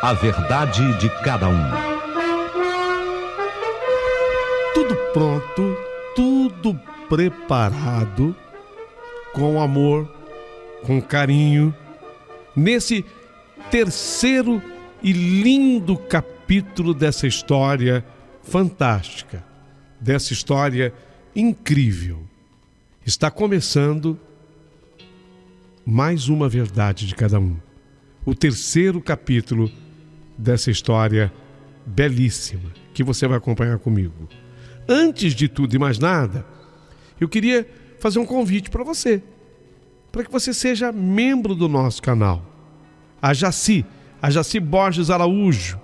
A verdade de cada um. Tudo pronto, tudo preparado, com amor, com carinho, nesse terceiro e lindo capítulo dessa história fantástica, dessa história incrível. Está começando mais uma verdade de cada um. O terceiro capítulo dessa história belíssima que você vai acompanhar comigo. Antes de tudo e mais nada, eu queria fazer um convite para você, para que você seja membro do nosso canal. A Jaci Borges Araújo.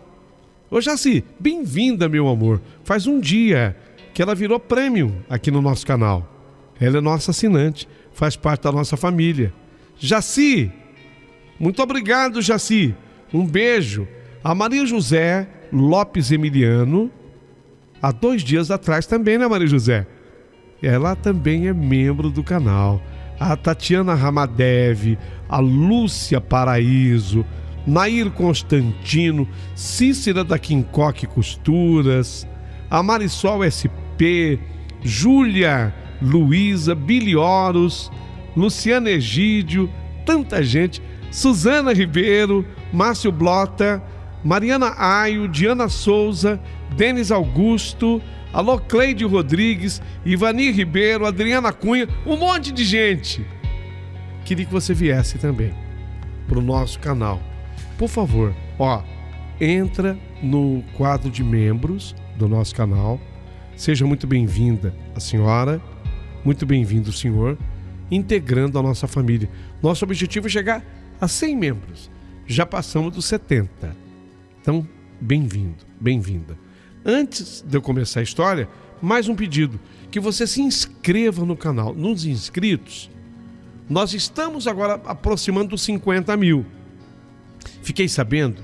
Ô Jaci, bem-vinda, meu amor. Faz um dia que ela virou premium aqui no nosso canal. Ela é nossa assinante, faz parte da nossa família. Jaci, muito obrigado, Jaci. Um beijo. A Maria José Lopes Emiliano, há 2 dias atrás também, né, Maria José? Ela também é membro do canal. A Tatiana Ramadev, a Lúcia Paraíso, Nair Constantino, Cícera da Quincoque Costuras, a Marisol SP, Júlia Luísa, Billy Horus, Luciana Egídio, tanta gente, Suzana Ribeiro, Márcio Blota, Mariana Aio, Diana Souza, Denis Augusto, alô Cleide Rodrigues, Ivani Ribeiro, Adriana Cunha, um monte de gente. Queria que você viesse também para o nosso canal. Por favor, entra no quadro de membros do nosso canal. Seja muito bem-vinda a senhora, muito bem-vindo o senhor, integrando a nossa família. Nosso objetivo é chegar a 100 membros. Já passamos dos 70. Então, bem-vindo, bem-vinda. Antes de eu começar a história, mais um pedido, que você se inscreva no canal. Nos inscritos, nós estamos agora aproximando dos 50 mil. Fiquei sabendo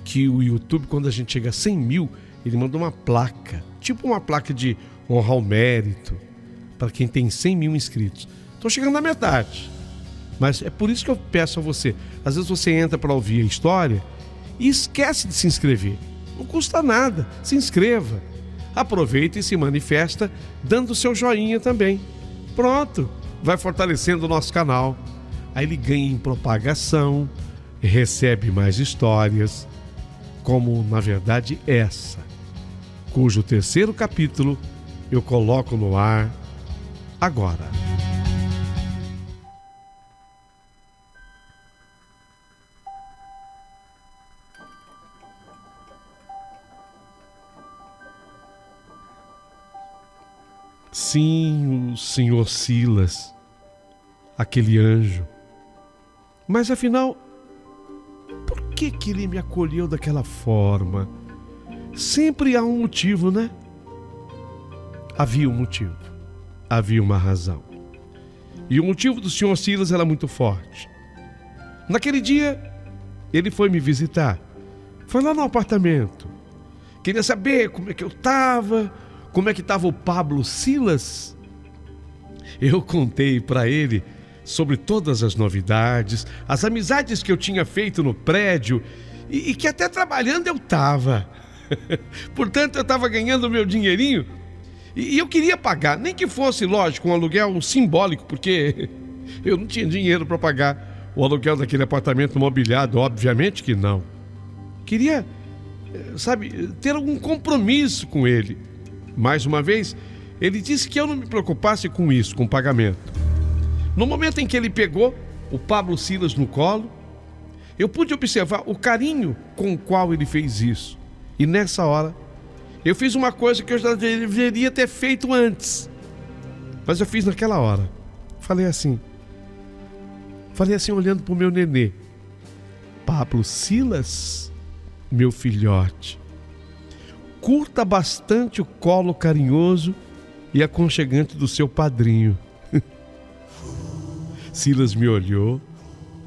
que o YouTube, quando a gente chega a 100 mil, ele manda uma placa, tipo uma placa de honrar o mérito, para quem tem 100 mil inscritos. Estou chegando na metade, mas é por isso que eu peço a você, às vezes você entra para ouvir a história e esquece de se inscrever. Não custa nada, se inscreva. Aproveita e se manifesta dando o seu joinha também. Pronto, vai fortalecendo o nosso canal. Aí ele ganha em propagação, recebe mais histórias, como na verdade essa, cujo terceiro capítulo eu coloco no ar agora. Sim, o senhor Silas, aquele anjo. Mas afinal, por que ele me acolheu daquela forma? Sempre há um motivo, né? Havia um motivo, havia uma razão. E o motivo do senhor Silas era muito forte. Naquele dia, ele foi me visitar. Foi lá no apartamento. Queria saber como é que eu estava, como é que estava o Pablo Silas. Eu contei para ele sobre todas as novidades, as amizades que eu tinha feito no prédio e que até trabalhando eu estava. Portanto, eu estava ganhando meu dinheirinho e eu queria pagar, nem que fosse, lógico, um aluguel simbólico, porque eu não tinha dinheiro para pagar o aluguel daquele apartamento mobiliado, obviamente que não. Queria, ter algum compromisso com ele. Mais uma vez, ele disse que eu não me preocupasse com isso, com o pagamento. No momento em que ele pegou o Pablo Silas no colo, eu pude observar o carinho com o qual ele fez isso. E nessa hora, eu fiz uma coisa que eu já deveria ter feito antes. Mas eu fiz naquela hora. Falei assim olhando para o meu nenê. Pablo Silas, meu filhote, curta bastante o colo carinhoso e aconchegante do seu padrinho. Silas me olhou,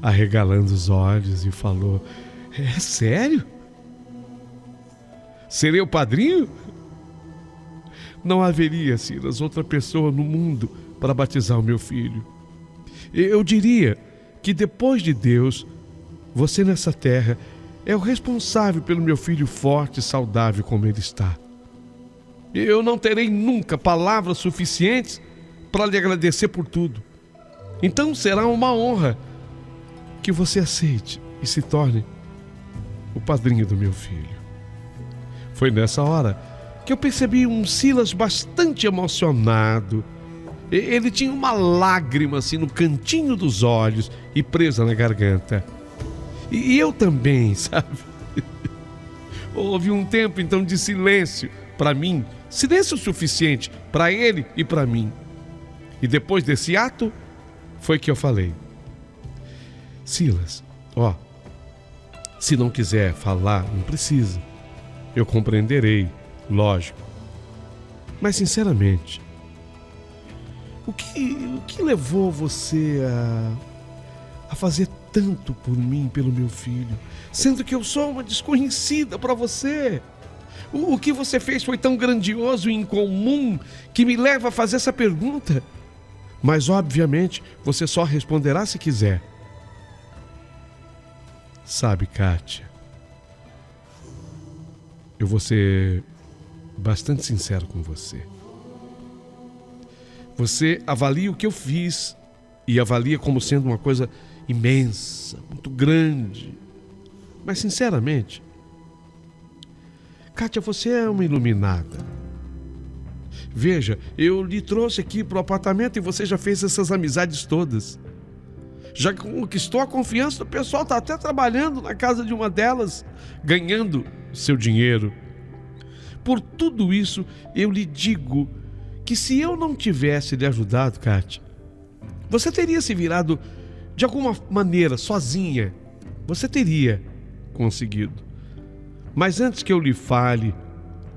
arregalando os olhos, e falou: é sério? Serei o padrinho? Não haveria, Silas, outra pessoa no mundo para batizar o meu filho. Eu diria que depois de Deus, você nessa terra é o responsável pelo meu filho forte e saudável como ele está. Eu não terei nunca palavras suficientes para lhe agradecer por tudo. Então será uma honra que você aceite e se torne o padrinho do meu filho. Foi nessa hora que eu percebi um Silas bastante emocionado. Ele tinha uma lágrima assim no cantinho dos olhos e presa na garganta. E eu também, sabe? Houve um tempo então de silêncio para mim, silêncio suficiente para ele e para mim. E depois desse ato foi que eu falei: Silas, se não quiser falar, não precisa. Eu compreenderei, lógico. Mas sinceramente, o que levou você a fazer tanto por mim, pelo meu filho, sendo que eu sou uma desconhecida para você? O que você fez foi tão grandioso e incomum que me leva a fazer essa pergunta. Mas, obviamente, você só responderá se quiser. Sabe, Kátia, eu vou ser bastante sincero com você. Você avalia o que eu fiz e avalia como sendo uma coisa imensa, muito grande. Mas, sinceramente, Kátia, você é uma iluminada. Veja, eu lhe trouxe aqui para o apartamento e você já fez essas amizades todas. Já conquistou a confiança do pessoal, está até trabalhando na casa de uma delas, ganhando seu dinheiro. Por tudo isso, eu lhe digo que se eu não tivesse lhe ajudado, Kátia, você teria se virado de alguma maneira, sozinha. Você teria conseguido. Mas antes que eu lhe fale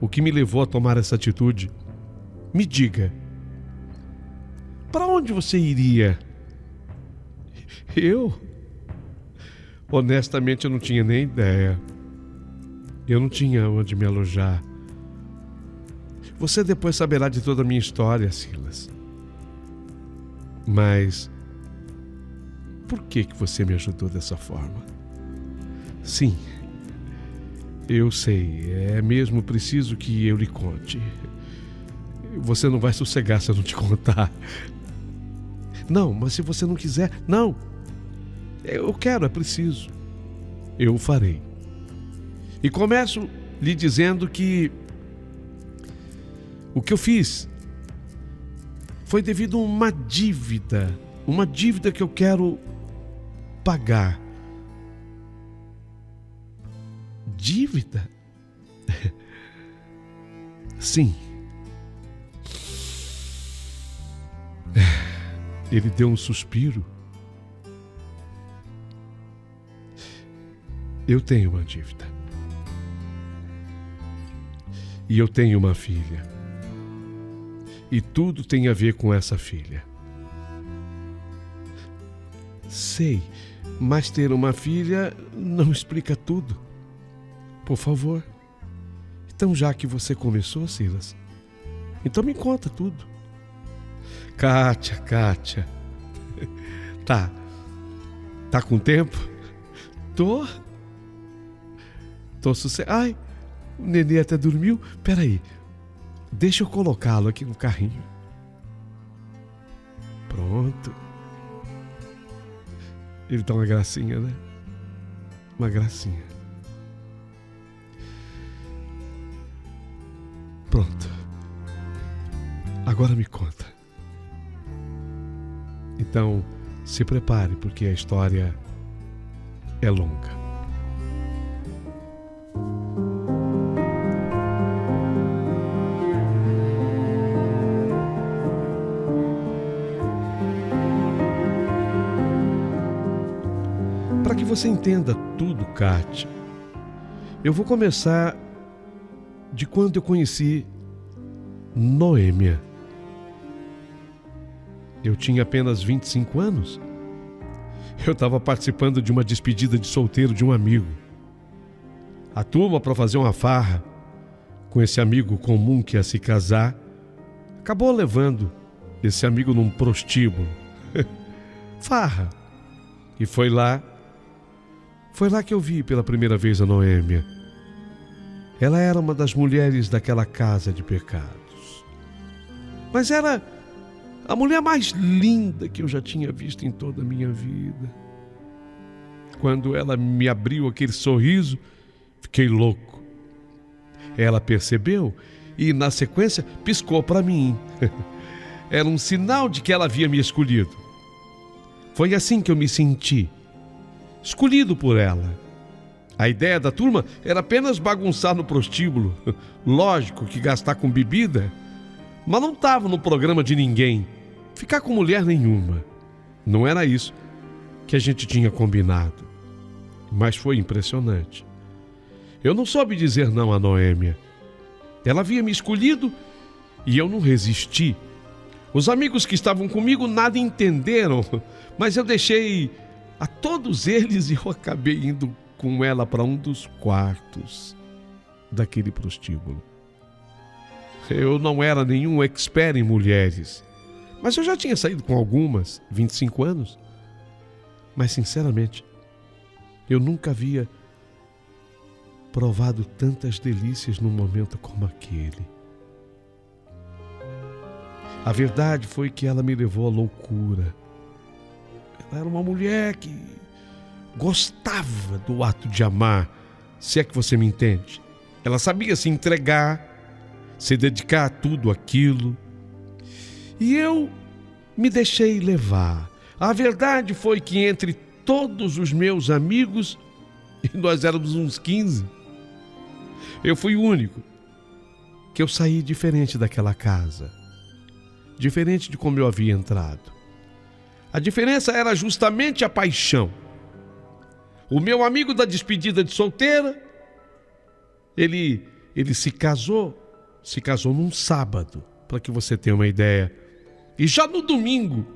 o que me levou a tomar essa atitude, me diga, para onde você iria? Eu? Honestamente, eu não tinha nem ideia. Eu não tinha onde me alojar. Você depois saberá de toda a minha história, Silas. Mas por que você me ajudou dessa forma? Sim, eu sei, é mesmo preciso que eu lhe conte. Você não vai sossegar se eu não te contar. Não, mas se você não quiser, não. Eu quero, é preciso. Eu o farei. E começo lhe dizendo que o que eu fiz foi devido a uma dívida que eu quero pagar. Dívida? Sim. Ele deu um suspiro. Eu tenho uma dívida. E eu tenho uma filha. E tudo tem a ver com essa filha. Sei, mas ter uma filha não explica tudo. Por favor. Então, já que você começou, Silas, então me conta tudo. Kátia. Tá com tempo? Tô sossegado. Ai, o nenê até dormiu. Peraí, deixa eu colocá-lo aqui no carrinho. Pronto. Ele dá uma gracinha, né? Uma gracinha. Pronto. Agora me conta. Então, se prepare, porque a história é longa. Para que você entenda tudo, Kátia, eu vou começar de quando eu conheci Noêmia. Eu tinha apenas 25 anos. Eu estava participando de uma despedida de solteiro de um amigo. A turma, para fazer uma farra com esse amigo comum que ia se casar, acabou levando esse amigo num prostíbulo. Farra. E foi lá Foi lá que eu vi pela primeira vez a Noêmia. Ela era uma das mulheres daquela casa de pecados. Mas era a mulher mais linda que eu já tinha visto em toda a minha vida. Quando ela me abriu aquele sorriso, fiquei louco. Ela percebeu e, na sequência, piscou para mim. Era um sinal de que ela havia me escolhido. Foi assim que eu me senti, escolhido por ela. A ideia da turma era apenas bagunçar no prostíbulo. Lógico que gastar com bebida, mas não estava no programa de ninguém ficar com mulher nenhuma. Não era isso que a gente tinha combinado. Mas foi impressionante. Eu não soube dizer não a Noêmia. Ela havia me escolhido e eu não resisti. Os amigos que estavam comigo nada entenderam, mas eu deixei a todos eles e eu acabei indo com ela para um dos quartos daquele prostíbulo. Eu não era nenhum expert em mulheres, mas eu já tinha saído com algumas, 25 anos. Mas, sinceramente, eu nunca havia provado tantas delícias num momento como aquele. A verdade foi que ela me levou à loucura. Ela era uma mulher que gostava do ato de amar, se é que você me entende. Ela sabia se entregar, se dedicar a tudo aquilo. E eu me deixei levar. A verdade foi que entre todos os meus amigos, e nós éramos uns 15, eu fui o único que eu saí diferente daquela casa. Diferente de como eu havia entrado. A diferença era justamente a paixão. O meu amigo da despedida de solteira, ele se casou num sábado, para que você tenha uma ideia. E já no domingo,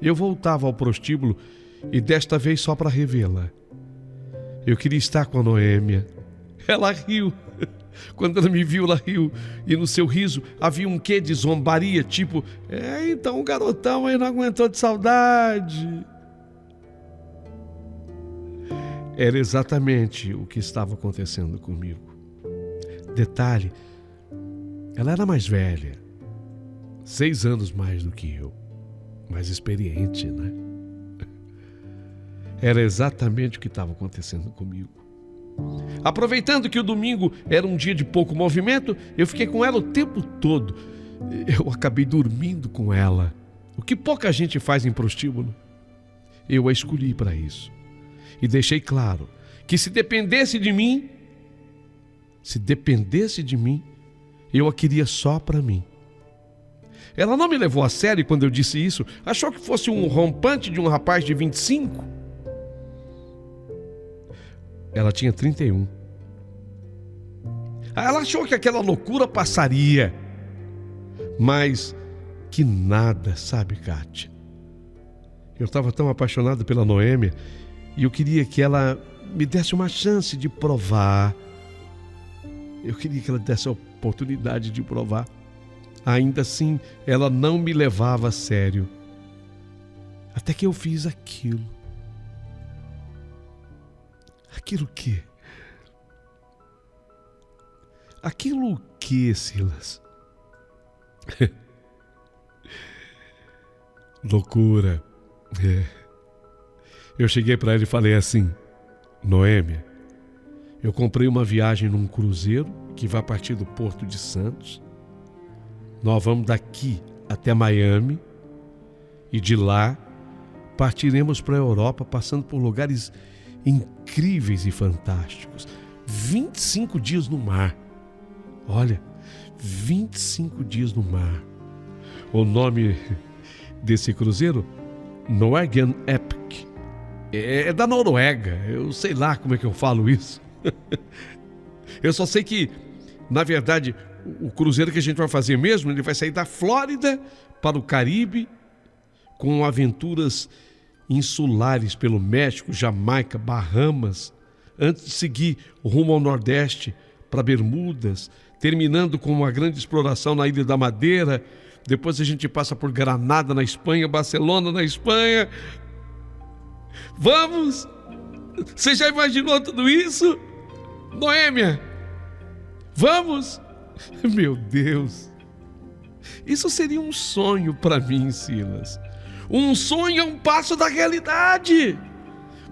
eu voltava ao prostíbulo e desta vez só para revê-la. Eu queria estar com a Noêmia. Ela riu. Quando ela me viu, ela riu. E no seu riso havia um quê de zombaria, tipo, então o garotão aí não aguentou de saudade. Era exatamente o que estava acontecendo comigo. Detalhe, ela era mais velha, 6 anos mais do que eu, mais experiente, né? Era exatamente o que estava acontecendo comigo. Aproveitando que o domingo era um dia de pouco movimento, eu fiquei com ela o tempo todo. Eu acabei dormindo com ela, o que pouca gente faz em prostíbulo. Eu a escolhi para isso. E deixei claro que se dependesse de mim, eu a queria só para mim. Ela não me levou a sério quando eu disse isso, achou que fosse um rompante de um rapaz de 25. Ela tinha 31. Ela achou que aquela loucura passaria, mas que nada, sabe, Kátia? Eu estava tão apaixonado pela Noêmia e eu queria que ela me desse uma chance de provar. Eu queria que ela desse a oportunidade de provar. Ainda assim, ela não me levava a sério. Até que eu fiz aquilo. Aquilo o quê? Aquilo o quê, Silas? Loucura. Eu cheguei para ela e falei assim: Noêmia, eu comprei uma viagem num cruzeiro que vai partir do Porto de Santos. Nós vamos daqui até Miami e de lá partiremos para a Europa, passando por lugares incríveis e fantásticos. 25 dias no mar. Olha, 25 dias no mar. O nome desse cruzeiro, Norwegian Epic. É da Noruega. Eu sei lá como é que eu falo isso. Eu só sei que, na verdade, o cruzeiro que a gente vai fazer mesmo, ele vai sair da Flórida para o Caribe, com aventuras insulares pelo México, Jamaica, Bahamas, antes de seguir rumo ao Nordeste para Bermudas, terminando com uma grande exploração na Ilha da Madeira. Depois a gente passa por Granada na Espanha, Barcelona na Espanha. Vamos Você já imaginou tudo isso? Noêmia, vamos? Meu Deus, isso seria um sonho para mim, Silas. Um sonho é um passo da realidade.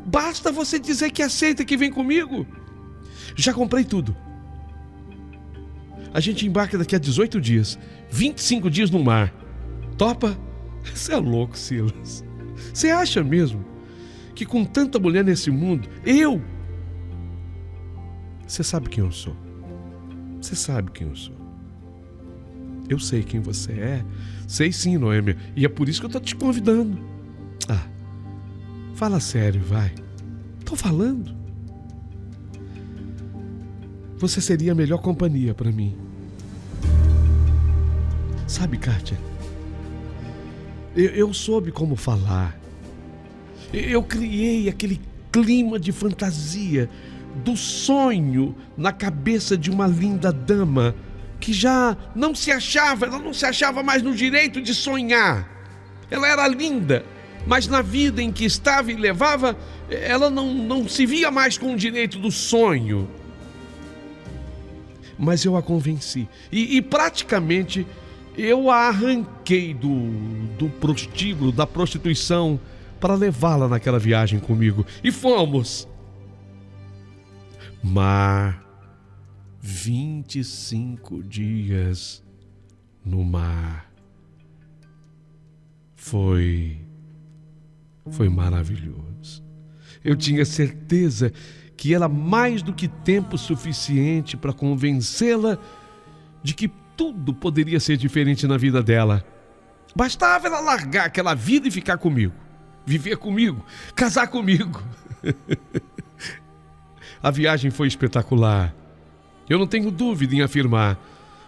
Basta você dizer que aceita, que vem comigo. Já comprei tudo. A gente embarca daqui a 18 dias, 25 dias no mar. Topa? Você é louco, Silas. Você acha mesmo que com tanta mulher nesse mundo, Você sabe quem eu sou. Você sabe quem eu sou. Eu sei quem você é. Sei sim, Noêmia. E é por isso que eu tô te convidando. Fala sério, vai. Tô falando. Você seria a melhor companhia para mim. Sabe, Kátia? Eu soube como falar. Eu criei aquele clima de fantasia, do sonho na cabeça de uma linda dama que já não se achava, ela não se achava mais no direito de sonhar. Ela era linda, mas na vida em que estava e levava, ela não se via mais com o direito do sonho. Mas eu a convenci e praticamente eu a arranquei do prostíbulo, da prostituição, para levá-la naquela viagem comigo. E fomos. Mar, 25 dias no mar. Foi maravilhoso. Eu tinha certeza que era mais do que tempo suficiente para convencê-la de que tudo poderia ser diferente na vida dela. Bastava ela largar aquela vida e ficar comigo, viver comigo, casar comigo. A viagem foi espetacular. Eu não tenho dúvida em afirmar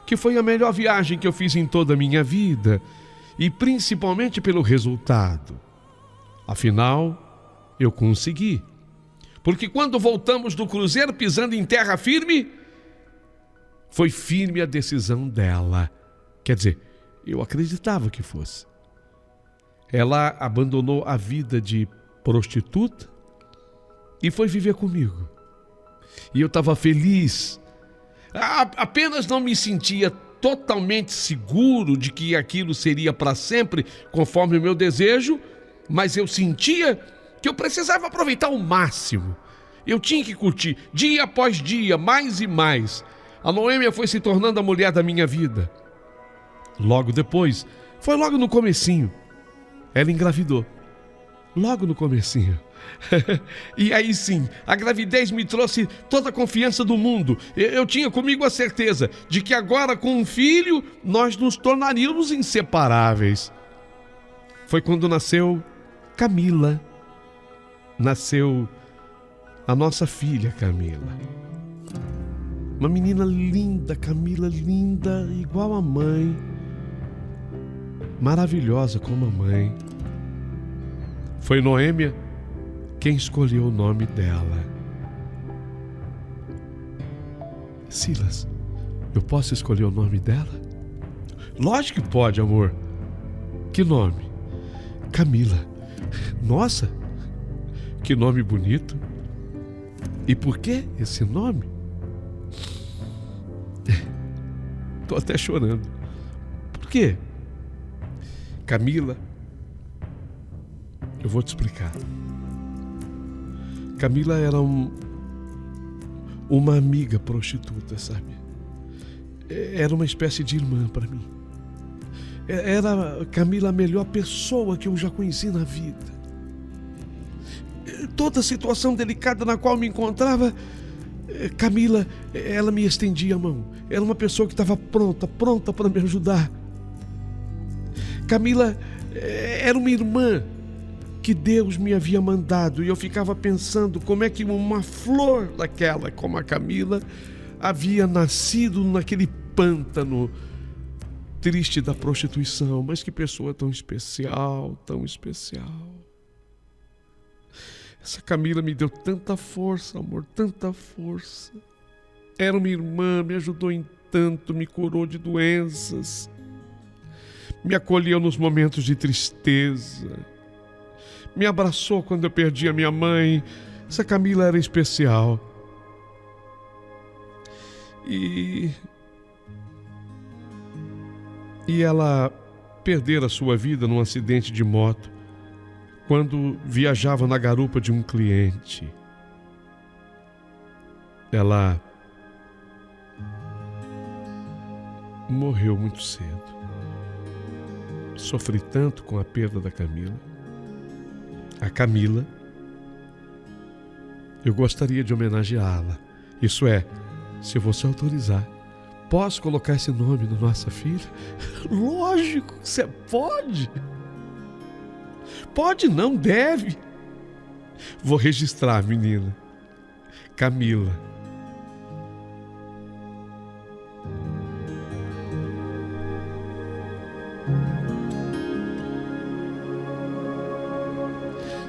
que foi a melhor viagem que eu fiz em toda a minha vida, e principalmente pelo resultado. Afinal, eu consegui. Porque quando voltamos do cruzeiro pisando em terra firme, foi firme a decisão dela. Quer dizer, eu acreditava que fosse. Ela abandonou a vida de prostituta e foi viver comigo. E eu estava feliz. Apenas não me sentia totalmente seguro de que aquilo seria para sempre, conforme o meu desejo, mas eu sentia que eu precisava aproveitar ao máximo. Eu tinha que curtir, dia após dia, mais e mais. A Noêmia foi se tornando a mulher da minha vida. Logo depois, foi logo no comecinho, ela engravidou. Logo no comecinho. E aí sim, a gravidez me trouxe toda a confiança do mundo. Eu tinha comigo a certeza de que agora, com um filho, nós nos tornaríamos inseparáveis. Foi quando nasceu Camila. Nasceu a nossa filha Camila. Uma menina linda, Camila, linda, igual a mãe. Maravilhosa como a mãe. Foi Noêmia quem escolheu o nome dela. Silas, eu posso escolher o nome dela? Lógico que pode, amor. Que nome? Camila. Nossa, que nome bonito. E por que esse nome? Tô até chorando. Por quê? Camila, eu vou te explicar. Camila era uma amiga prostituta, sabe? Era uma espécie de irmã para mim. Era, Camila, a melhor pessoa que eu já conheci na vida. Toda a situação delicada na qual me encontrava, Camila, ela me estendia a mão. Era uma pessoa que estava pronta para me ajudar. Camila era uma irmã que Deus me havia mandado, e eu ficava pensando como é que uma flor daquela, como a Camila, havia nascido naquele pântano triste da prostituição. Mas que pessoa tão especial, tão especial. Essa Camila me deu tanta força, amor, tanta força. Era uma irmã, me ajudou em tanto, me curou de doenças, me acolheu nos momentos de tristeza, me abraçou quando eu perdi a minha mãe, Essa Camila era especial. E ela perdera sua vida num acidente de moto quando viajava na garupa de um cliente. Ela morreu muito cedo. Sofri tanto com a perda da Camila. A Camila, eu gostaria de homenageá-la. Isso é, se você autorizar. Posso colocar esse nome na nossa filha? Lógico que você pode. Pode não, deve. Vou registrar, menina. Camila.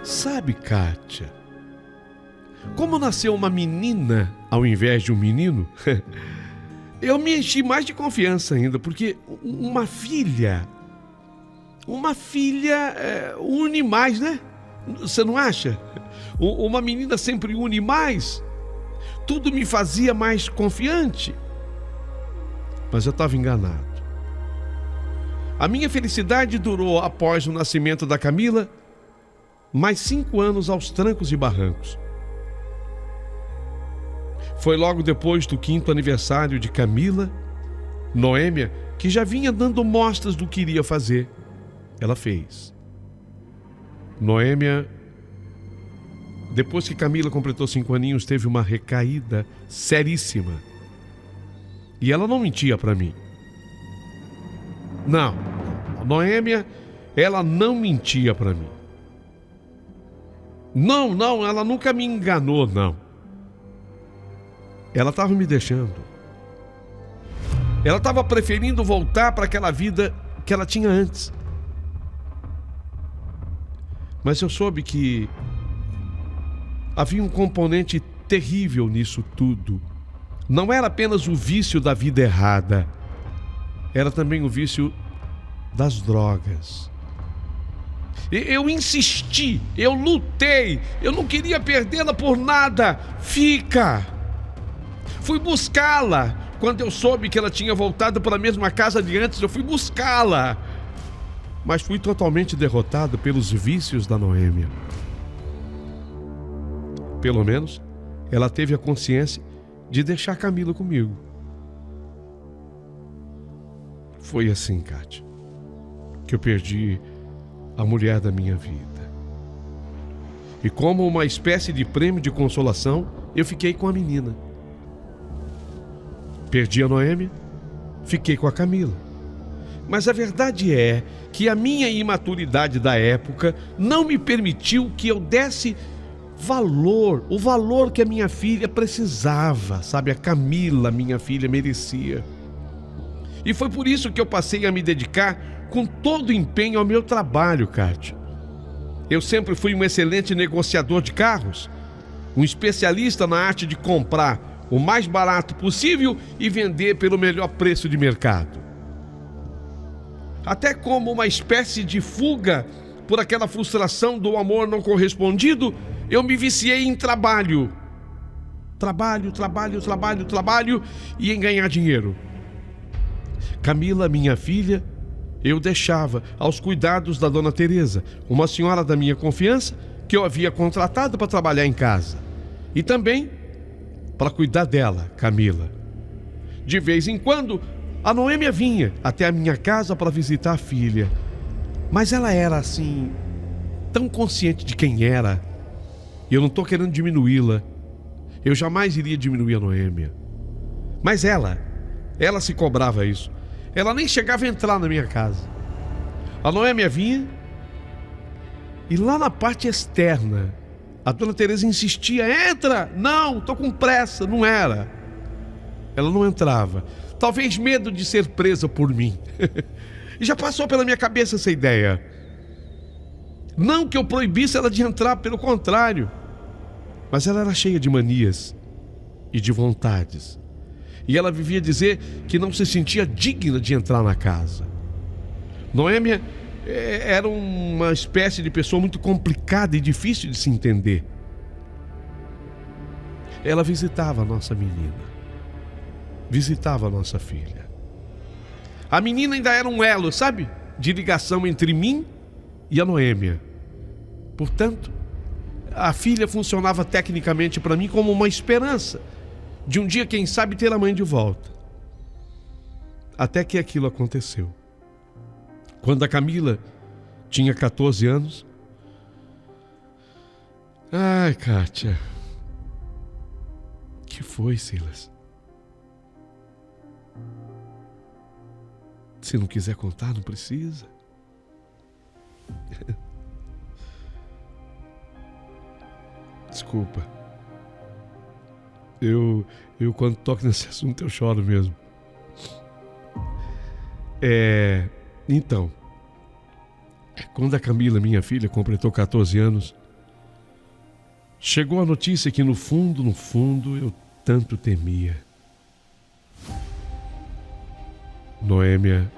Sabe, Kátia, como nasceu uma menina ao invés de um menino, eu me enchi mais de confiança ainda, porque uma filha une mais, né? Você não acha? Uma menina sempre une mais. Tudo me fazia mais confiante. Mas eu estava enganado. A minha felicidade durou, após o nascimento da Camila, mais 5 anos aos trancos e barrancos. Foi logo depois do 5º aniversário de Camila, Noêmia, que já vinha dando mostras do que iria fazer, ela fez. Noêmia, depois que Camila completou 5 aninhos, teve uma recaída seríssima. E ela não mentia para mim. Não, Noêmia, ela não mentia para mim. Não, ela nunca me enganou, não. Ela estava me deixando. Ela estava preferindo voltar para aquela vida que ela tinha antes. Mas eu soube que havia um componente terrível nisso tudo. Não era apenas o vício da vida errada, era também o vício das drogas. Eu insisti, eu lutei, eu não queria perdê-la por nada. Fica! Fui buscá-la. Quando eu soube que ela tinha voltado para a mesma casa de antes, eu fui buscá-la. Mas fui totalmente derrotado pelos vícios da Noêmia. Pelo menos, ela teve a consciência de deixar Camila comigo. Foi assim, Kátia, que eu perdi a mulher da minha vida. E como uma espécie de prêmio de consolação, eu fiquei com a menina. Perdi a Noêmia, fiquei com a Camila. Mas a verdade é que a minha imaturidade da época não me permitiu que eu desse o valor que a minha filha precisava, sabe? A Camila, minha filha, merecia. E foi por isso que eu passei a me dedicar com todo o empenho ao meu trabalho, Kátia. Eu sempre fui um excelente negociador de carros, um especialista na arte de comprar o mais barato possível e vender pelo melhor preço de mercado. Até como uma espécie de fuga por aquela frustração do amor não correspondido, eu me viciei em trabalho. Trabalho e em ganhar dinheiro. Camila, minha filha, eu deixava aos cuidados da dona Teresa, uma senhora da minha confiança que eu havia contratado para trabalhar em casa. E também para cuidar dela, Camila. De vez em quando, a Noêmia vinha até a minha casa para visitar a filha. Mas ela era assim, tão consciente de quem era. E eu não estou querendo diminuí-la. Eu jamais iria diminuir a Noêmia. Mas ela se cobrava isso. Ela nem chegava a entrar na minha casa. A Noêmia vinha e lá na parte externa, a dona Teresa insistia: entra! Não, estou com pressa. Não era. Ela não entrava. Talvez medo de ser presa por mim. E já passou pela minha cabeça essa ideia. Não que eu proibisse ela de entrar, pelo contrário. Mas ela era cheia de manias e de vontades. E ela vivia dizer que não se sentia digna de entrar na casa. Noêmia era uma espécie de pessoa muito complicada e difícil de se entender. ela visitava a nossa menina, visitava a nossa filha. A menina ainda era um elo, sabe, de ligação entre mim e a Noêmia. Portanto, a filha funcionava tecnicamente para mim como uma esperança de um dia, quem sabe, ter a mãe de volta. Até que aquilo aconteceu. Quando a Camila tinha 14 anos... Ai, Kátia. Que foi, Silas? Se não quiser contar, não precisa. Desculpa. Eu quando toco nesse assunto, eu choro mesmo. Então, quando a Camila, minha filha, completou 14 anos, chegou a notícia que no fundo, eu tanto temia. Noêmia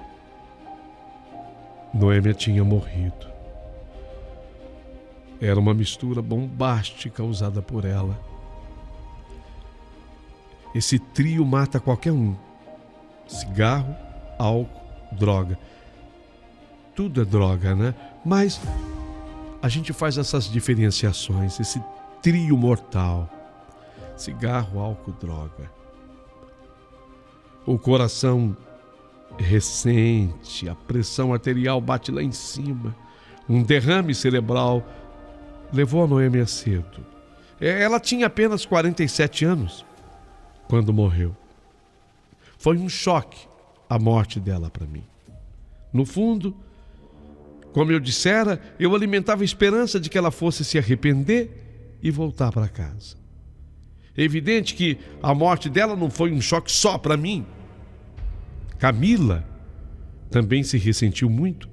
tinha morrido. Era uma mistura bombástica usada por ela. Esse trio mata qualquer um. Cigarro, álcool, droga. Tudo é droga, né? Mas a gente faz essas diferenciações, esse trio mortal. Cigarro, álcool, droga. O coração recente, a pressão arterial bate lá em cima. Um derrame cerebral levou a Noêmia cedo. Ela tinha apenas 47 anos quando morreu. Foi um choque a morte dela para mim. No fundo, como eu dissera, eu alimentava a esperança de que ela fosse se arrepender e voltar para casa. É evidente que a morte dela não foi um choque só para mim. Camila também se ressentiu muito.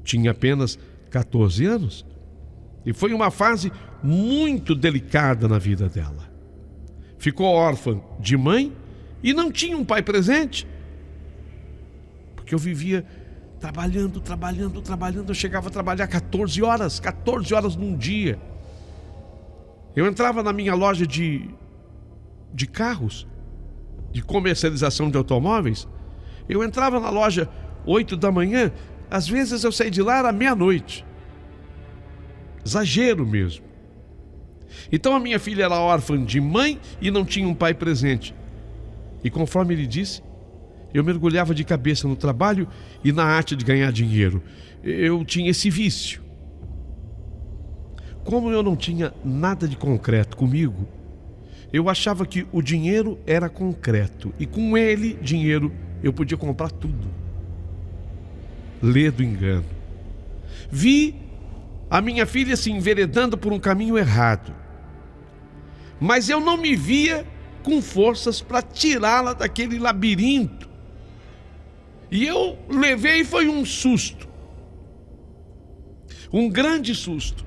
Tinha apenas 14 anos. E foi uma fase muito delicada na vida dela. Ficou órfã de mãe e não tinha um pai presente. Porque eu vivia trabalhando. Eu chegava a trabalhar 14 horas num dia. Eu entrava na minha loja de carros, de comercialização de automóveis. Eu entrava na loja 8 da manhã, às vezes eu saí de lá à meia-noite. Exagero mesmo. Então a minha filha era órfã de mãe e não tinha um pai presente. E conforme ele disse, eu mergulhava de cabeça no trabalho e na arte de ganhar dinheiro. Eu tinha esse vício. Como eu não tinha nada de concreto comigo, eu achava que o dinheiro era concreto e com ele, dinheiro, eu podia comprar tudo. Ledo engano. Vi a minha filha se enveredando por um caminho errado, mas eu não me via com forças para tirá-la daquele labirinto. E eu levei, foi um susto, um grande susto,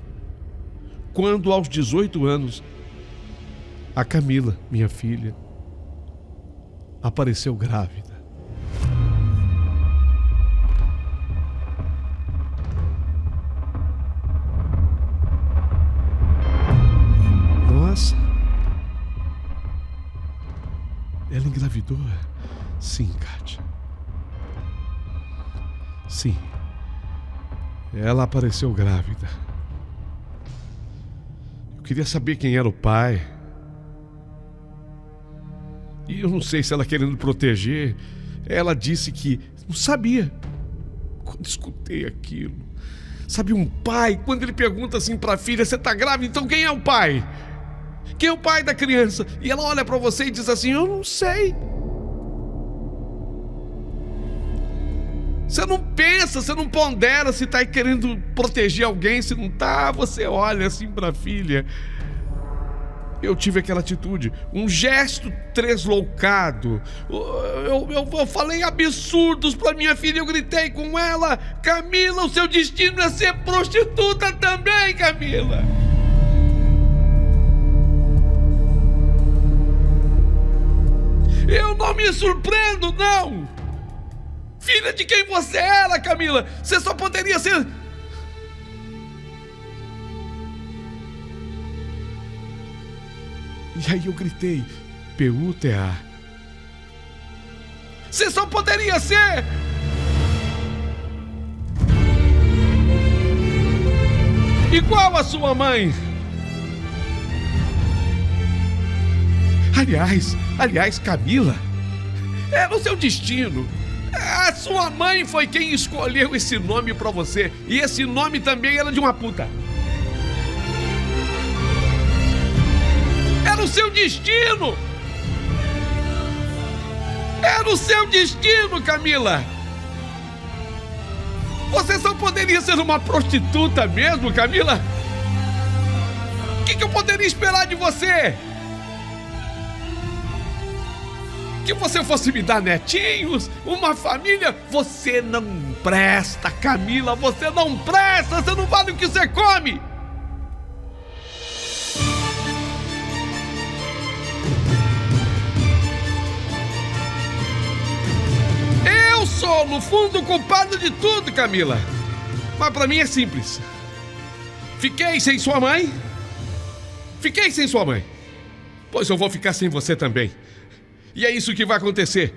quando aos 18 anos, a Camila, minha filha, apareceu grávida. Nossa, ela engravidou? Sim, Kátia. Sim, ela apareceu grávida. Eu queria saber quem era o pai. E eu não sei se ela querendo proteger, ela disse que não sabia. Quando escutei aquilo, sabe, um pai, quando ele pergunta assim para a filha: você tá grávida? Então quem é o pai? Quem é o pai da criança? E ela olha para você e diz assim: eu não sei. Você não pensa, você não pondera se está querendo proteger alguém, se não está. Você olha assim para a filha. Eu tive aquela atitude, um gesto tresloucado. Eu falei absurdos para minha filha, eu gritei com ela: Camila, o seu destino é ser prostituta também, Camila. Eu não me surpreendo, não. Filha de quem você era, Camila? Você só poderia ser... E aí eu gritei, P-U-T-A. Você só poderia ser... igual a sua mãe. Aliás, Camila, era o seu destino. A sua mãe foi quem escolheu esse nome pra você. E esse nome também era de uma puta. Era o seu destino. Era o seu destino, Camila. Você só poderia ser uma prostituta mesmo, Camila? O que eu poderia esperar de você? Que você fosse me dar netinhos, uma família? Você não presta, Camila, você não presta, você não vale o que você come! Eu sou, no fundo, culpado de tudo, Camila. Mas pra mim é simples. Fiquei sem sua mãe? Fiquei sem sua mãe. Pois eu vou ficar sem você também. E é isso que vai acontecer.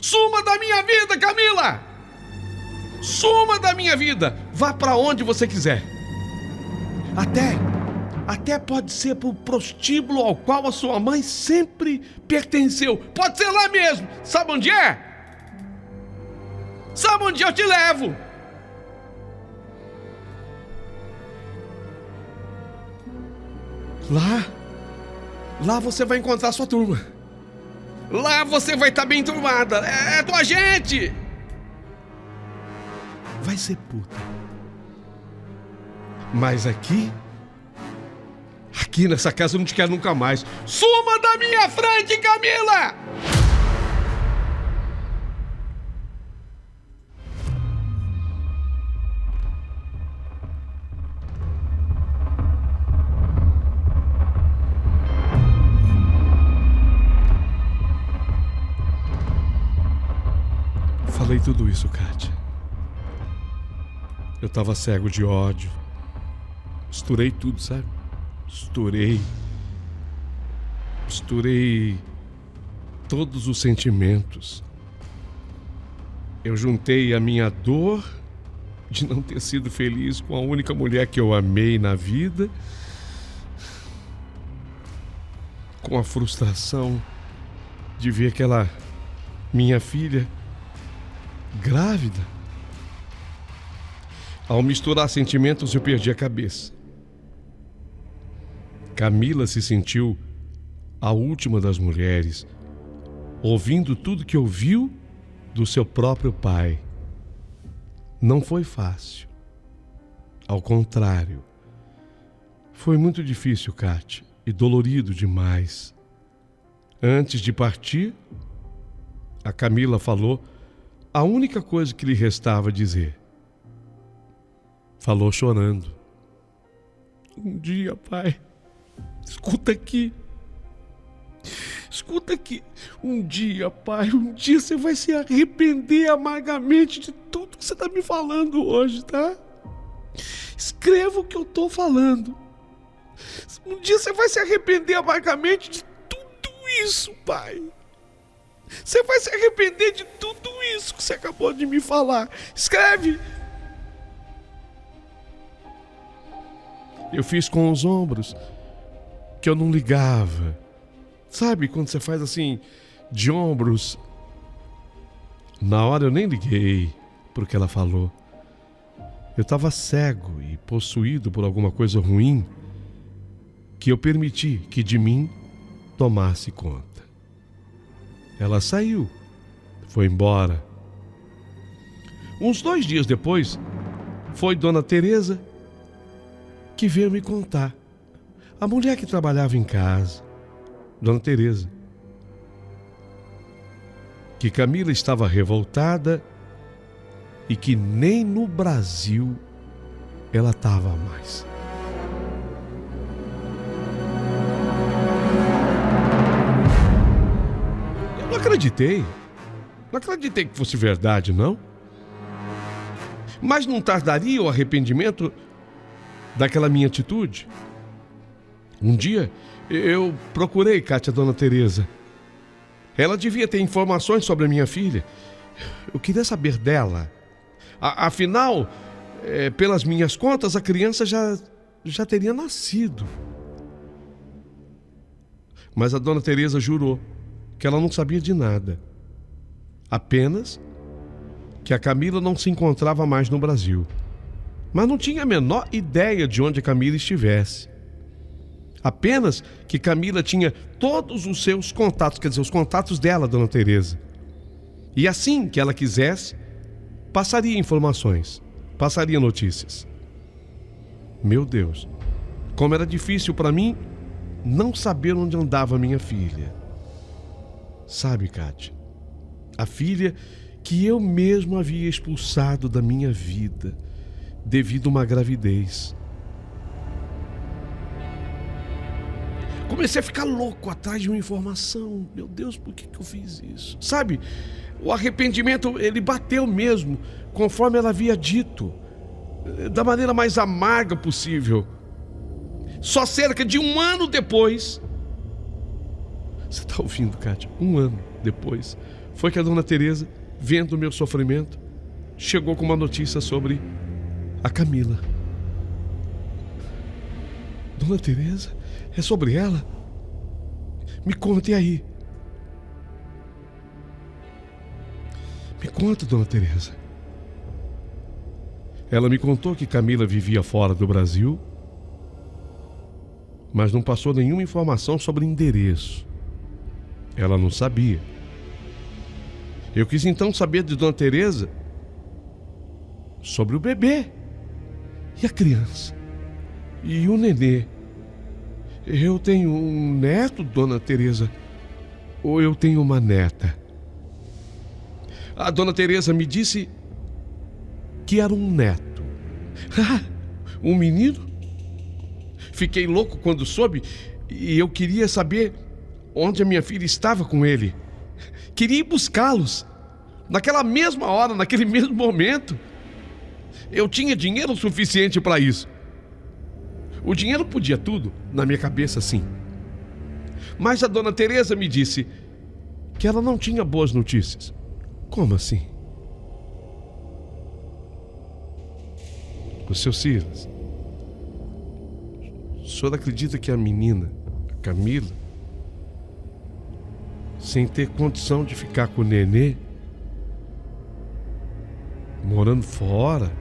Suma da minha vida, Camila! Suma da minha vida. Vá pra onde você quiser. Até pode ser pro prostíbulo ao qual a sua mãe sempre pertenceu. Pode ser lá mesmo. Sabe onde é? Sabe onde eu te levo? Lá você vai encontrar sua turma. Lá você vai estar bem turmada. É tua gente. Vai ser puta. Mas aqui nessa casa eu não te quero nunca mais. Suma da minha frente, Camila! Falei tudo isso, Kátia. Eu tava cego de ódio. Misturei tudo, sabe? Misturei todos os sentimentos. Eu juntei a minha dor de não ter sido feliz com a única mulher que eu amei na vida, com a frustração de ver aquela minha filha grávida. Ao misturar sentimentos, eu perdi a cabeça. Camila se sentiu a última das mulheres, ouvindo tudo que ouviu do seu próprio pai. Não foi fácil. Ao contrário, foi muito difícil, Kátia, e dolorido demais. Antes de partir, a Camila falou a única coisa que lhe restava dizer. Falou chorando. Um dia, pai, escuta aqui. Um dia, pai, você vai se arrepender amargamente de tudo que você está me falando hoje, tá? Escreva o que eu estou falando. Um dia você vai se arrepender amargamente de tudo isso, pai. Você vai se arrepender de tudo isso que você acabou de me falar. Escreve. Eu fiz com os ombros, que eu não ligava. Sabe quando você faz assim, de ombros? Na hora eu nem liguei pro que ela falou. Eu estava cego e possuído por alguma coisa ruim que eu permiti que de mim tomasse conta. Ela saiu, foi embora. Uns 2 dias depois, foi Dona Teresa que veio me contar. A mulher que trabalhava em casa, Dona Teresa, que Camila estava revoltada e que nem no Brasil ela estava mais. Eu não acreditei que fosse verdade, não. Mas não tardaria o arrependimento daquela minha atitude. Um dia Eu procurei, Kátia, dona Teresa. Ela devia ter informações sobre a minha filha. Eu queria saber dela. Afinal, pelas minhas contas, a criança já teria nascido. Mas a dona Teresa jurou que ela não sabia de nada. Apenas que a Camila não se encontrava mais no Brasil. Mas não tinha a menor ideia de onde a Camila estivesse. Apenas que Camila tinha todos os seus contatos, quer dizer, os contatos dela, dona Teresa. E assim que ela quisesse, passaria informações, passaria notícias. Meu Deus, como era difícil para mim não saber onde andava minha filha. Sabe, Kátia, a filha que eu mesmo havia expulsado da minha vida devido a uma gravidez. Comecei a ficar louco atrás de uma informação. Meu Deus, por que eu fiz isso? Sabe, o arrependimento, ele bateu mesmo, conforme ela havia dito, da maneira mais amarga possível. Só cerca de 1 ano depois, você está ouvindo, Kátia? 1 ano depois, foi que a dona Teresa, vendo o meu sofrimento, chegou com uma notícia sobre a Camila. Dona Teresa, é sobre ela? Me conte aí. Me conta, dona Teresa. Ela me contou que Camila vivia fora do Brasil, mas não passou nenhuma informação sobre endereço. Ela não sabia. Eu quis então saber de dona Teresa sobre o bebê e a criança e o nenê. Eu tenho um neto, dona Teresa, ou eu tenho uma neta? A dona Teresa me disse que era um neto. Um menino? Fiquei louco quando soube e eu queria saber onde a minha filha estava com ele. Queria ir buscá-los. Naquela mesma hora, naquele mesmo momento. Eu tinha dinheiro suficiente para isso. O dinheiro podia tudo, na minha cabeça, sim. Mas a dona Teresa me disse que ela não tinha boas notícias. Como assim? O seu Silas, o senhor acredita que a menina, a Camila, sem ter condição de ficar com o nenê, morando fora,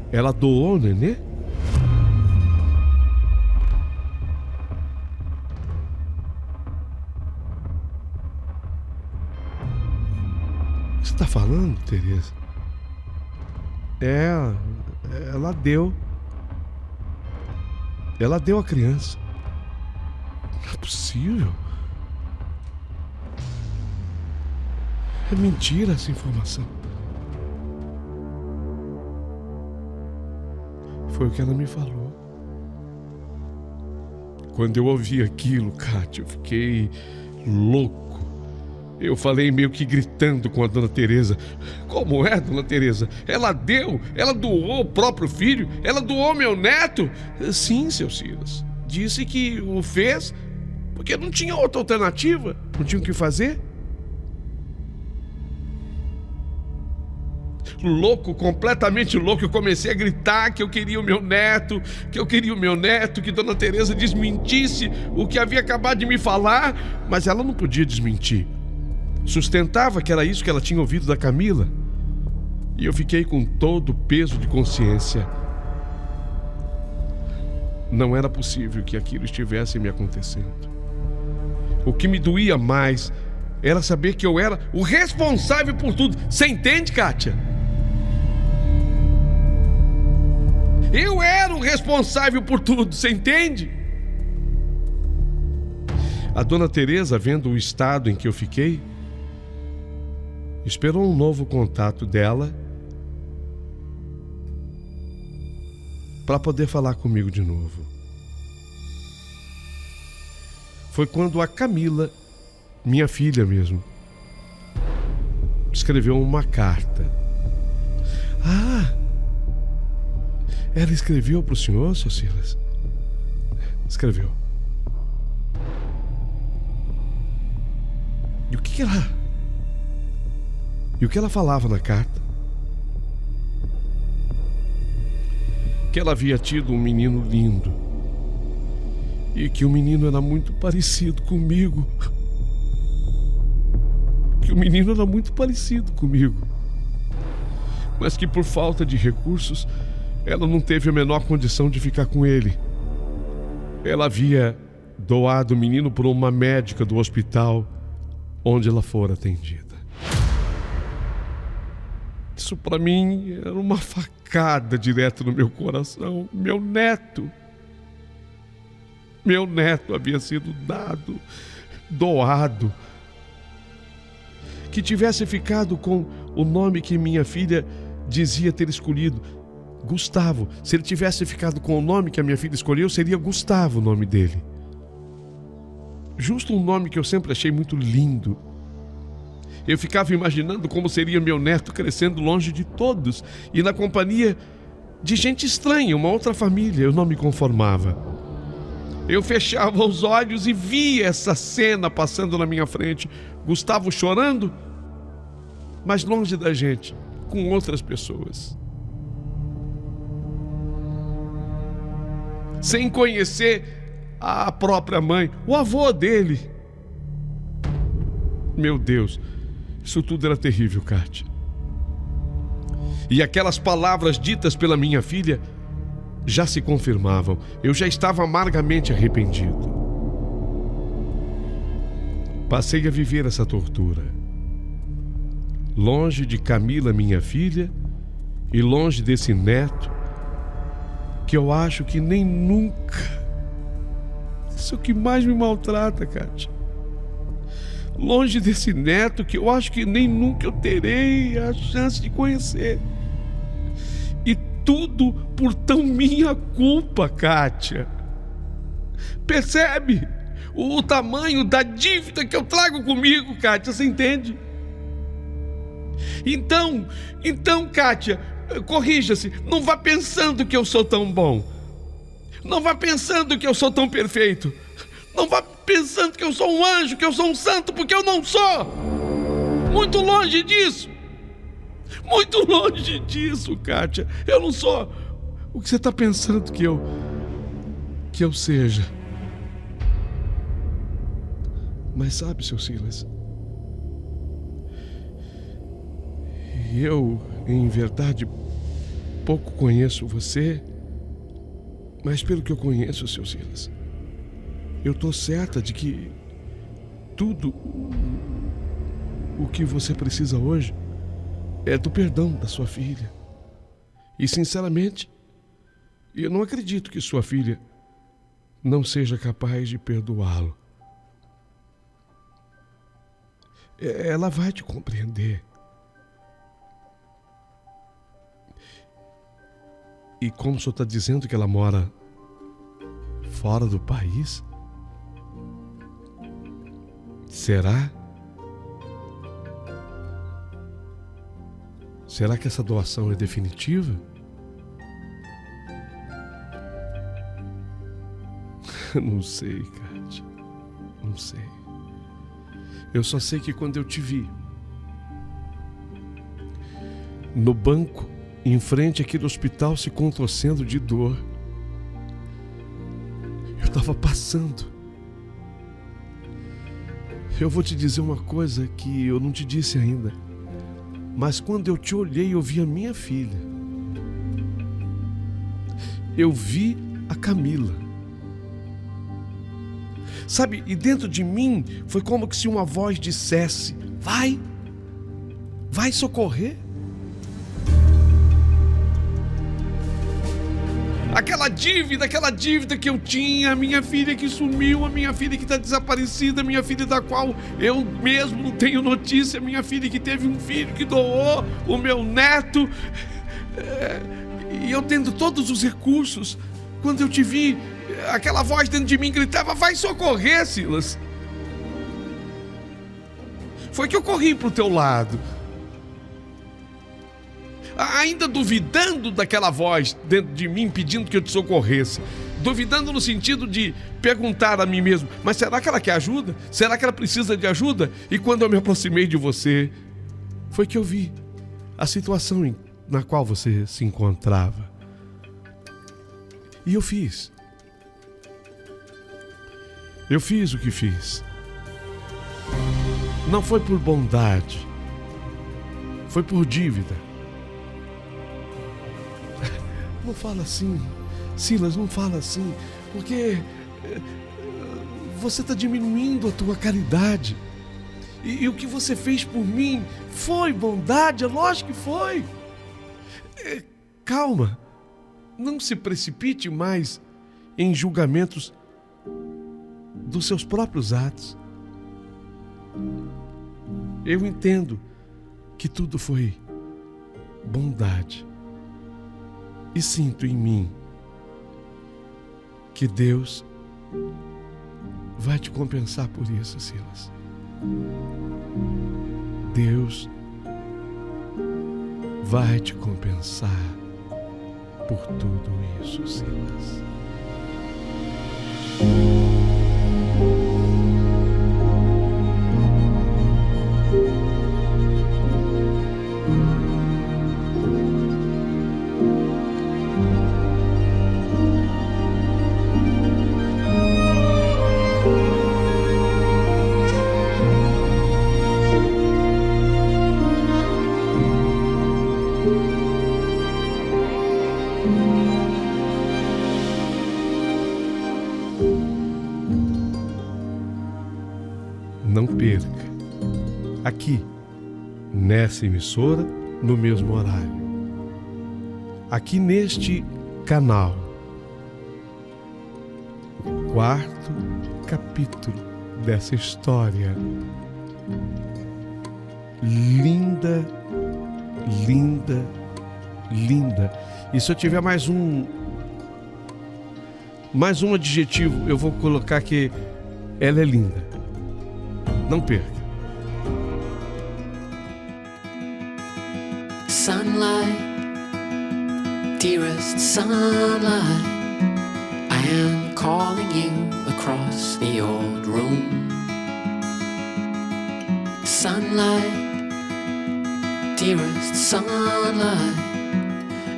ela doou o nenê? O que você está falando, Teresa? Ela deu. Ela deu a criança. Não é possível. É mentira essa informação. Foi o que ela me falou. Quando eu ouvi aquilo, Kátia, eu fiquei louco. Eu falei meio que gritando com a dona Teresa. Como é, dona Teresa? Ela deu? Ela doou o próprio filho? Ela doou meu neto? Sim, seu Silas. Disse que o fez porque não tinha outra alternativa. Não tinha o que fazer. Louco, completamente louco, eu comecei a gritar que eu queria o meu neto, que dona Teresa desmentisse o que havia acabado de me falar, mas ela não podia desmentir. Sustentava que era isso que ela tinha ouvido da Camila. E eu fiquei com todo o peso de consciência. Não era possível que aquilo estivesse me acontecendo. O que me doía mais era saber que eu era o responsável por tudo. Você entende, Kátia? Eu era o responsável por tudo, você entende? A dona Teresa, vendo o estado em que eu fiquei, esperou um novo contato dela para poder falar comigo de novo. Foi quando a Camila, minha filha mesmo, escreveu uma carta. Ela escreveu para o senhor, Sr. Silas? Escreveu. E o que ela falava na carta? Que ela havia tido um menino lindo e que o menino era muito parecido comigo. Que o menino era muito parecido comigo, mas que por falta de recursos ela não teve a menor condição de ficar com ele. Ela havia doado o menino por uma médica do hospital onde ela fora atendida. Isso para mim era uma facada direto no meu coração. Meu neto havia sido doado. Que tivesse ficado com o nome que minha filha dizia ter escolhido, Gustavo. Se ele tivesse ficado com o nome que a minha filha escolheu, seria Gustavo o nome dele. Justo um nome que eu sempre achei muito lindo. Eu ficava imaginando como seria meu neto crescendo longe de todos e na companhia de gente estranha, uma outra família. Eu não me conformava. Eu fechava os olhos e via essa cena passando na minha frente. Gustavo chorando, mas longe da gente, com outras pessoas. Sem conhecer a própria mãe, o avô dele. Meu Deus, isso tudo era terrível, Kátia. E aquelas palavras ditas pela minha filha já se confirmavam. Eu já estava amargamente arrependido. Passei a viver essa tortura. Longe de Camila, minha filha, e longe desse neto, que eu acho que nem nunca... Isso é o que mais me maltrata, Kátia. Longe desse neto que eu acho que nem nunca eu terei a chance de conhecer. E tudo por tão minha culpa, Kátia. Percebe o tamanho da dívida que eu trago comigo, Kátia, você entende? Então, Kátia, corrija-se. Não vá pensando que eu sou tão bom. Não vá pensando que eu sou tão perfeito. Não vá pensando que eu sou um anjo, que eu sou um santo, porque eu não sou. Muito longe disso. Muito longe disso, Kátia. Eu não sou o que você está pensando que eu seja. Mas sabe, seu Silas, eu, em verdade, pouco conheço você, mas pelo que eu conheço, seu Silas, eu estou certa de que tudo o que você precisa hoje é do perdão da sua filha. E, sinceramente, eu não acredito que sua filha não seja capaz de perdoá-lo. Ela vai te compreender. E como o senhor está dizendo que ela mora fora do país, será? Será que essa doação é definitiva? Não sei, Kátia. Não sei. Eu só sei que quando eu te vi no banco em frente aqui do hospital se contorcendo de dor, eu estava passando. Eu vou te dizer uma coisa que eu não te disse ainda, mas quando eu te olhei, eu vi a minha filha. Eu vi a Camila. Sabe, e dentro de mim foi como que se uma voz dissesse: vai socorrer. Aquela dívida que eu tinha, a minha filha que sumiu, a minha filha que está desaparecida, a minha filha da qual eu mesmo não tenho notícia, a minha filha que teve um filho que doou, o meu neto. E eu tendo todos os recursos, quando eu te vi, aquela voz dentro de mim gritava: vai socorrer, Silas. Foi que eu corri pro teu lado. ainda duvidando daquela voz dentro de mim pedindo que eu te socorresse. Duvidando no sentido de perguntar a mim mesmo: mas será que ela quer ajuda? Será que ela precisa de ajuda? E quando eu me aproximei de você, foi que eu vi a situação na qual você se encontrava. E eu fiz. Eu fiz o que fiz. Não foi por bondade, foi por dívida. Não fala assim, Silas, não fala assim, porque você está diminuindo a tua caridade. E o que você fez por mim foi bondade, é lógico que foi. Calma, não se precipite mais em julgamentos dos seus próprios atos. Eu entendo que tudo foi bondade e sinto em mim que Deus vai te compensar por isso, Silas. Deus vai te compensar por tudo isso, Silas. Não perca, aqui, nessa emissora, no mesmo horário, aqui neste canal, o quarto capítulo dessa história linda, linda, linda. E se eu tiver mais um adjetivo, eu vou colocar que ela é linda. Não perca. Sunlight, dearest sunlight, I am calling you across the old room. Sunlight, dearest sunlight,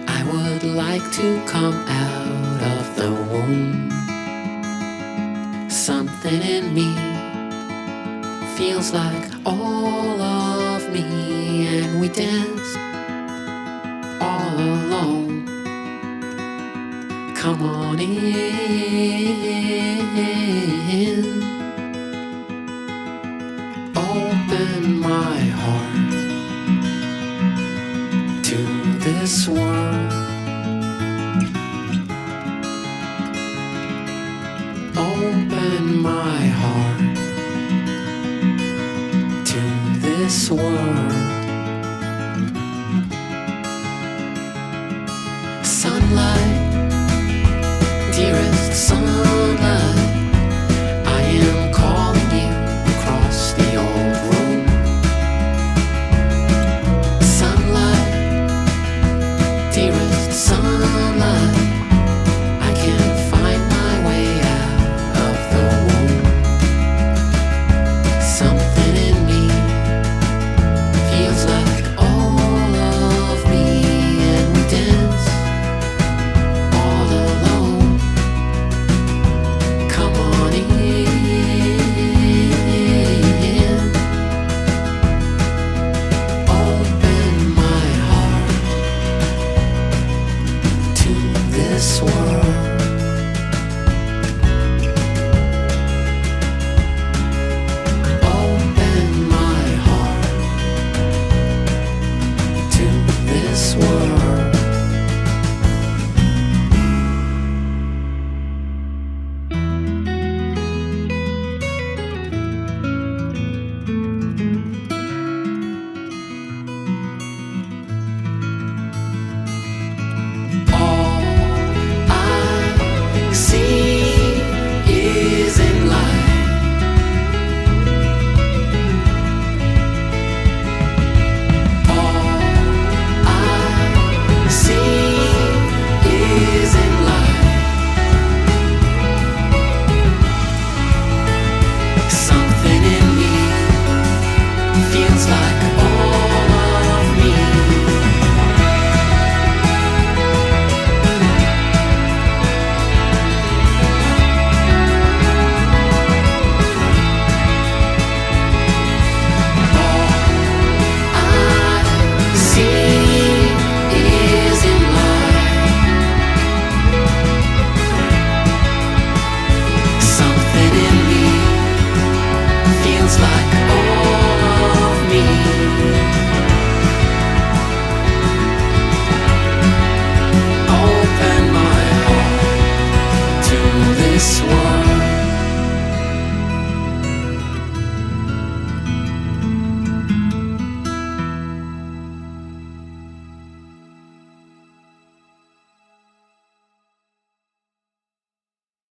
I would like to come out of the womb. Something in me feels like all of me, and we dance all alone. Come on in, open my heart to this world. Open my heart to this world. Sunlight, dearest sunlight,